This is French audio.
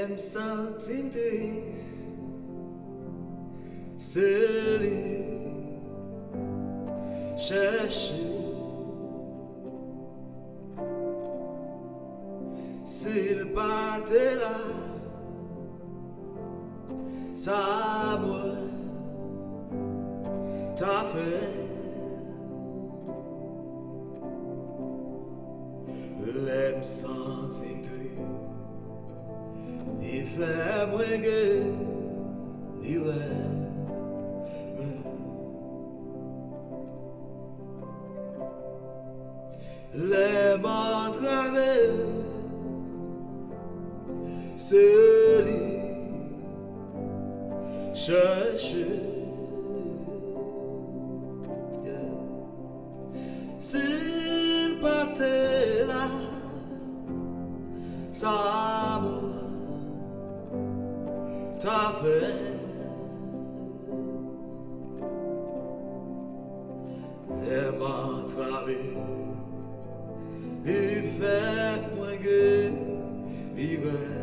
Lem sentim triste, seli, chercher. S'il battait là, ça moi t'a fait. L'aime sentir triste, il fait moins que l'hiver. L'aime en travers, celui chercher. S'il partait là, ça t'a fait. L'aime en travers, il fait moins que l'hiver.